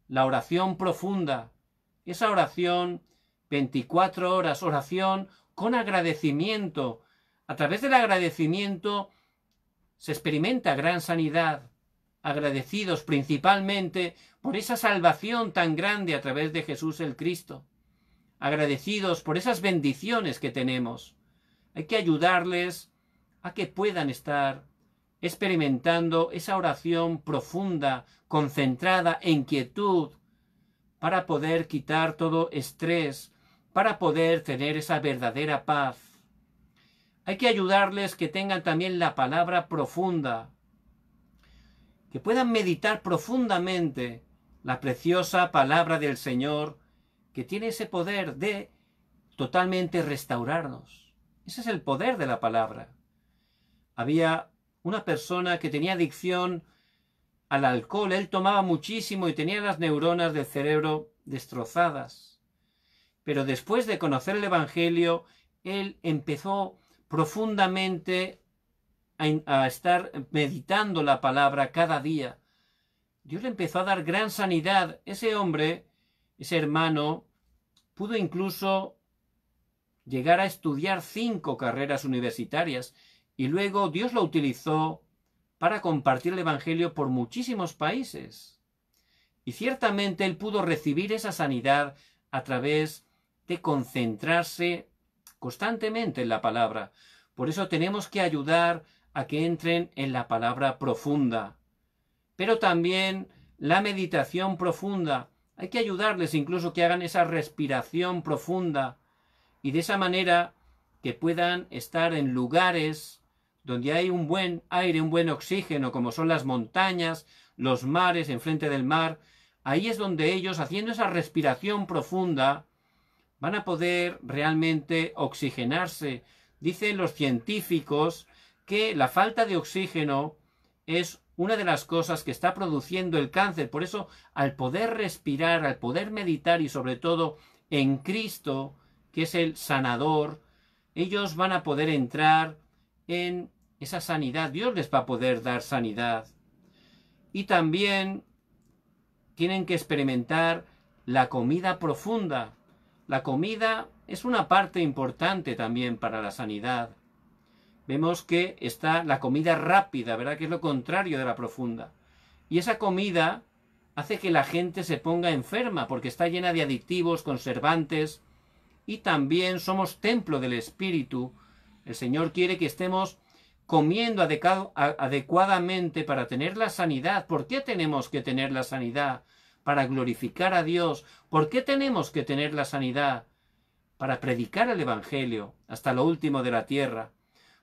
La oración profunda, esa oración 24 horas, oración con agradecimiento. A través del agradecimiento se experimenta gran sanidad, agradecidos principalmente por esa salvación tan grande a través de Jesús el Cristo, agradecidos por esas bendiciones que tenemos. Hay que ayudarles a que puedan estar experimentando esa oración profunda, concentrada, en quietud, para poder quitar todo estrés, para poder tener esa verdadera paz. Hay que ayudarles que tengan también la palabra profunda, que puedan meditar profundamente la preciosa palabra del Señor, que tiene ese poder de totalmente restaurarnos. Ese es el poder de la palabra. Había una persona que tenía adicción al alcohol, él tomaba muchísimo y tenía las neuronas del cerebro destrozadas. Pero después de conocer el Evangelio, él empezó profundamente a estar meditando la palabra cada día. Dios le empezó a dar gran sanidad. Ese hombre, ese hermano, pudo incluso llegar a estudiar 5 carreras universitarias y luego Dios lo utilizó para compartir el Evangelio por muchísimos países. Y ciertamente él pudo recibir esa sanidad a través de concentrarse constantemente en la palabra. Por eso tenemos que ayudar a que entren en la palabra profunda. Pero también la meditación profunda. Hay que ayudarles incluso que hagan esa respiración profunda y de esa manera que puedan estar en lugares donde hay un buen aire, un buen oxígeno, como son las montañas, los mares, enfrente del mar. Ahí es donde ellos, haciendo esa respiración profunda, van a poder realmente oxigenarse. Dicen los científicos que la falta de oxígeno es una de las cosas que está produciendo el cáncer. Por eso, al poder respirar, al poder meditar y sobre todo en Cristo, que es el sanador, ellos van a poder entrar en esa sanidad. Dios les va a poder dar sanidad. Y también tienen que experimentar la comida profunda. La comida es una parte importante también para la sanidad. vemos que está la comida rápida, ¿verdad? Que es lo contrario de la profunda. Y esa comida hace que la gente se ponga enferma porque está llena de aditivos, conservantes, y también somos templo del Espíritu. El Señor quiere que estemos comiendo adecuadamente para tener la sanidad. ¿Por qué tenemos que tener la sanidad? Para glorificar a Dios. ¿Por qué tenemos que tener la sanidad? Para predicar el Evangelio hasta lo último de la tierra.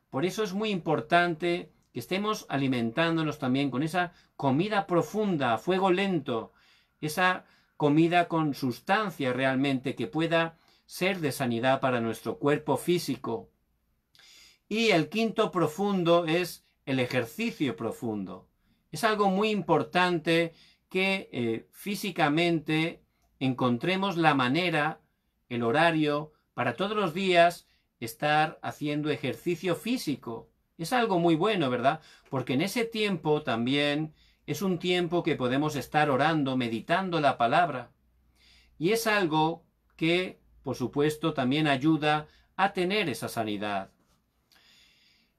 Por eso es muy importante que estemos alimentándonos también con esa comida profunda, a fuego lento, esa comida con sustancia realmente que pueda ser de sanidad para nuestro cuerpo físico. Y el quinto profundo es el ejercicio profundo. Es algo muy importante que físicamente encontremos la manera, el horario, para todos los días estar haciendo ejercicio físico. Es algo muy bueno, ¿verdad? Porque en ese tiempo también es un tiempo que podemos estar orando, meditando la palabra. Y es algo que, por supuesto, también ayuda a tener esa sanidad.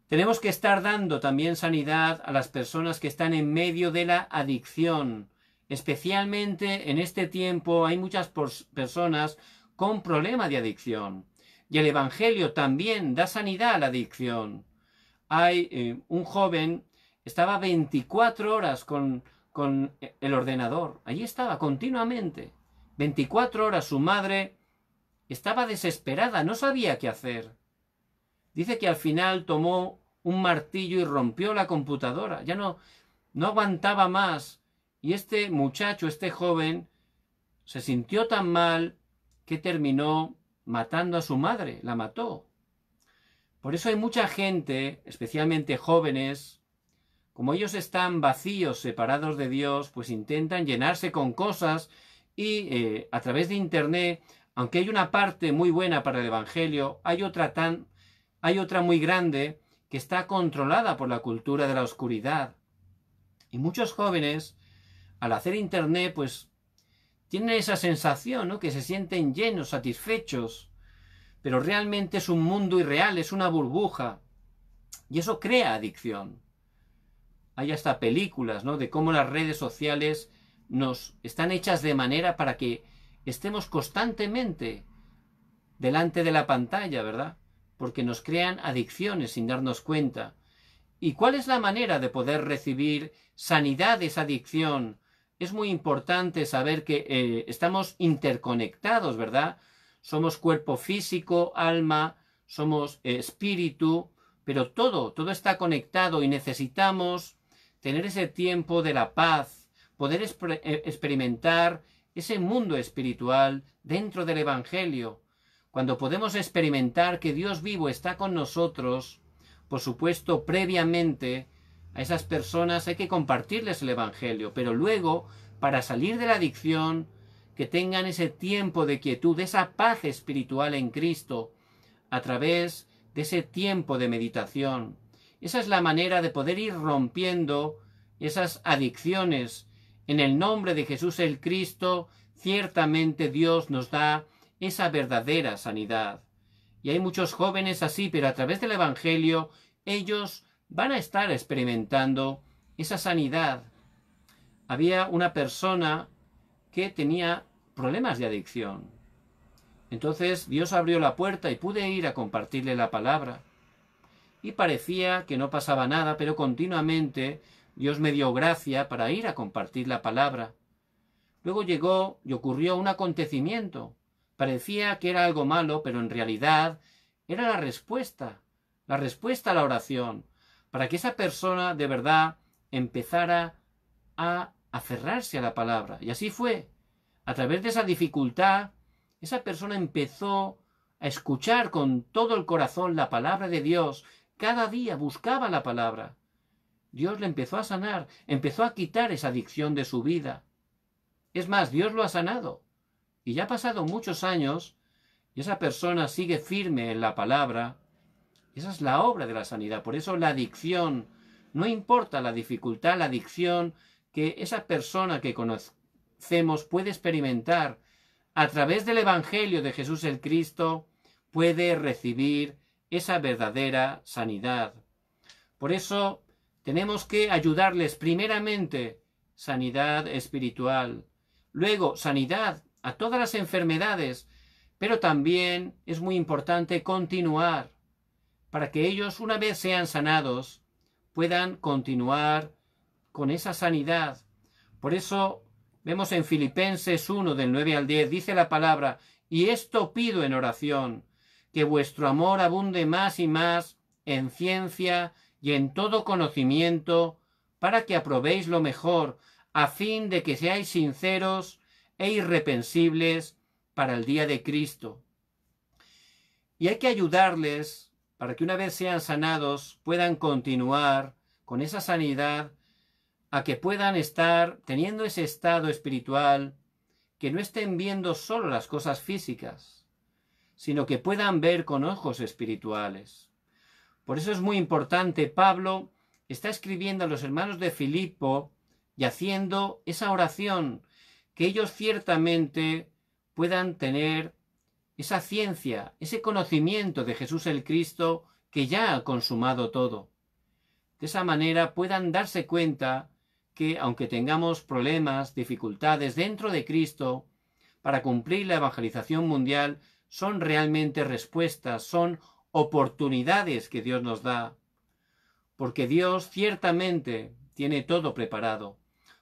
Tenemos que estar dando también sanidad a las personas que están en medio de la adicción. Especialmente en este tiempo hay muchas personas con problema de adicción. Y el Evangelio también da sanidad a la adicción. Hay un joven, estaba 24 horas con el ordenador. Allí estaba continuamente. 24 horas. Su madre estaba desesperada, no sabía qué hacer. Dice que al final tomó un martillo y rompió la computadora. Ya no aguantaba más. Y este muchacho, este joven, se sintió tan mal que terminó matando a su madre. La mató. Por eso hay mucha gente, especialmente jóvenes, como ellos están vacíos, separados de Dios, pues intentan llenarse con cosas y a través de Internet, aunque hay una parte muy buena para el Evangelio, hay otra muy grande que está controlada por la cultura de la oscuridad. Y muchos jóvenes, al hacer Internet, pues tienen esa sensación, ¿no? Que se sienten llenos, satisfechos, pero realmente es un mundo irreal, es una burbuja. Y eso crea adicción. Hay hasta películas, ¿no? De cómo las redes sociales nos están hechas de manera para que estemos constantemente delante de la pantalla, ¿verdad? Porque nos crean adicciones sin darnos cuenta. ¿Y cuál es la manera de poder recibir sanidad de esa adicción? Es muy importante saber que estamos interconectados, ¿verdad? Somos cuerpo físico, alma, somos espíritu, pero todo está conectado y necesitamos tener ese tiempo de la paz, poder experimentar ese mundo espiritual dentro del Evangelio. Cuando podemos experimentar que Dios vivo está con nosotros, por supuesto, previamente a esas personas hay que compartirles el Evangelio, pero luego, para salir de la adicción, que tengan ese tiempo de quietud, esa paz espiritual en Cristo, a través de ese tiempo de meditación. Esa es la manera de poder ir rompiendo esas adicciones. En el nombre de Jesús el Cristo, ciertamente Dios nos da esa verdadera sanidad. Y hay muchos jóvenes así, pero a través del Evangelio ellos van a estar experimentando esa sanidad. Había una persona que tenía problemas de adicción. Entonces Dios abrió la puerta y pude ir a compartirle la palabra. Y parecía que no pasaba nada, pero continuamente Dios me dio gracia para ir a compartir la palabra. Luego llegó y ocurrió un acontecimiento. Parecía que era algo malo, pero en realidad era la respuesta a la oración, para que esa persona de verdad empezara a aferrarse a la palabra. Y así fue. A través de esa dificultad, esa persona empezó a escuchar con todo el corazón la palabra de Dios. Cada día buscaba la palabra. Dios le empezó a sanar, empezó a quitar esa adicción de su vida. Es más, Dios lo ha sanado. Y ya ha pasado muchos años y esa persona sigue firme en la palabra. Esa es la obra de la sanidad. Por eso la adicción, no importa la dificultad, la adicción que esa persona que conocemos puede experimentar a través del Evangelio de Jesús el Cristo, puede recibir esa verdadera sanidad. Por eso tenemos que ayudarles primeramente sanidad espiritual, luego sanidad a todas las enfermedades, pero también es muy importante continuar para que ellos, una vez sean sanados, puedan continuar con esa sanidad. Por eso vemos en Filipenses 1 del 9 al 10, dice la palabra: y esto pido en oración, que vuestro amor abunde más y más en ciencia y en todo conocimiento, para que aprobéis lo mejor, a fin de que seáis sinceros e irreprensibles para el día de Cristo. Y hay que ayudarles para que una vez sean sanados puedan continuar con esa sanidad, a que puedan estar teniendo ese estado espiritual, que no estén viendo solo las cosas físicas, sino que puedan ver con ojos espirituales. Por eso es muy importante, Pablo está escribiendo a los hermanos de Filipo y haciendo esa oración, que ellos ciertamente puedan tener esa ciencia, ese conocimiento de Jesús el Cristo, que ya ha consumado todo. De esa manera puedan darse cuenta que, aunque tengamos problemas, dificultades dentro de Cristo, para cumplir la evangelización mundial, son realmente respuestas, son oportunidades que Dios nos da, porque Dios ciertamente tiene todo preparado.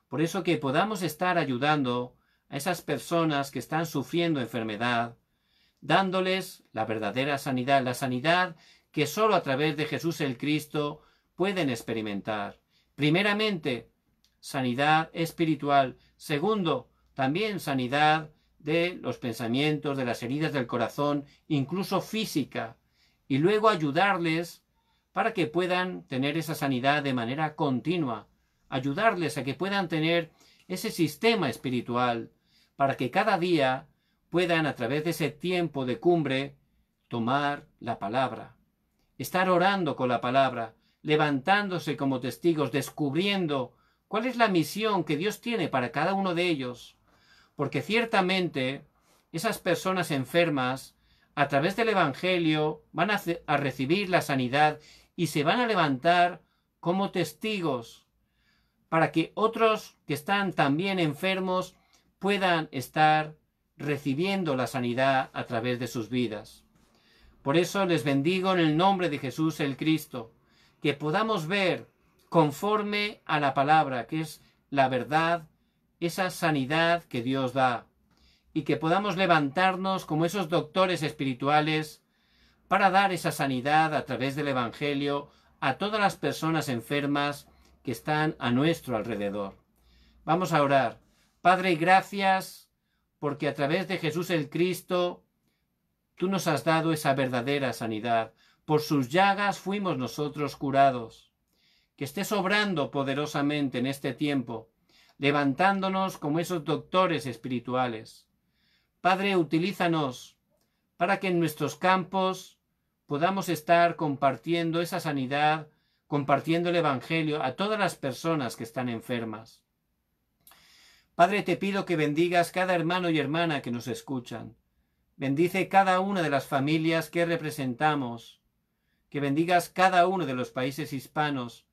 Por eso que podamos estar ayudando a esas personas que están sufriendo enfermedad, dándoles la verdadera sanidad, la sanidad que sólo a través de Jesús el Cristo pueden experimentar. Primeramente, sanidad espiritual. Segundo, también sanidad de los pensamientos, de las heridas del corazón, incluso física. Y luego ayudarles para que puedan tener esa sanidad de manera continua. Ayudarles a que puedan tener ese sistema espiritual, para que cada día puedan, a través de ese tiempo de cumbre, tomar la palabra, estar orando con la palabra, levantándose como testigos, descubriendo cuál es la misión que Dios tiene para cada uno de ellos. Porque ciertamente esas personas enfermas, a través del Evangelio, van a recibir la sanidad y se van a levantar como testigos, para que otros que están también enfermos puedan estar recibiendo la sanidad a través de sus vidas. Por eso les bendigo en el nombre de Jesús el Cristo, que podamos ver conforme a la palabra, que es la verdad, esa sanidad que Dios da, y que podamos levantarnos como esos doctores espirituales para dar esa sanidad a través del Evangelio a todas las personas enfermas que están a nuestro alrededor. Vamos a orar. Padre, gracias porque a través de Jesús el Cristo tú nos has dado esa verdadera sanidad. Por sus llagas fuimos nosotros curados. Que estés obrando poderosamente en este tiempo, levantándonos como esos doctores espirituales. Padre, utilízanos para que en nuestros campos podamos estar compartiendo esa sanidad, compartiendo el Evangelio a todas las personas que están enfermas. Padre, te pido que bendigas cada hermano y hermana que nos escuchan. Bendice cada una de las familias que representamos. Que bendigas cada uno de los países hispanos,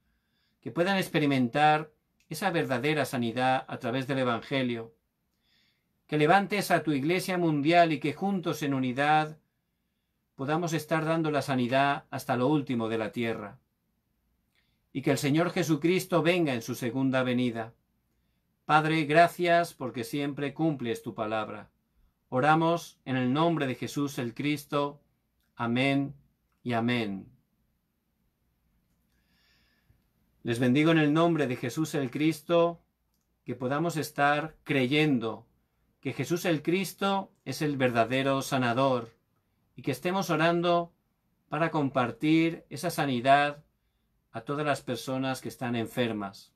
que puedan experimentar esa verdadera sanidad a través del Evangelio. Que levantes a tu Iglesia mundial y que juntos en unidad podamos estar dando la sanidad hasta lo último de la tierra. Y que el Señor Jesucristo venga en su segunda venida. Padre, gracias porque siempre cumples tu palabra. Oramos en el nombre de Jesús el Cristo. Amén y amén. Les bendigo en el nombre de Jesús el Cristo, que podamos estar creyendo que Jesús el Cristo es el verdadero sanador y que estemos orando para compartir esa sanidad a todas las personas que están enfermas.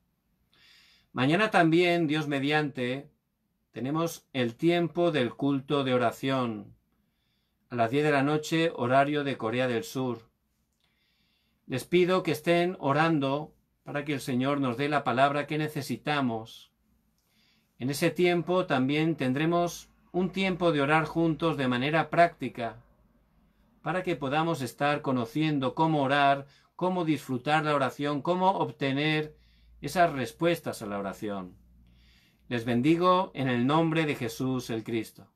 Mañana también, Dios mediante, tenemos el tiempo del culto de oración, a las 10 de la noche, horario de Corea del Sur. Les pido que estén orando para que el Señor nos dé la palabra que necesitamos. En ese tiempo también tendremos un tiempo de orar juntos de manera práctica, para que podamos estar conociendo cómo orar, cómo disfrutar la oración, cómo obtener esas respuestas a la oración. Les bendigo en el nombre de Jesús el Cristo.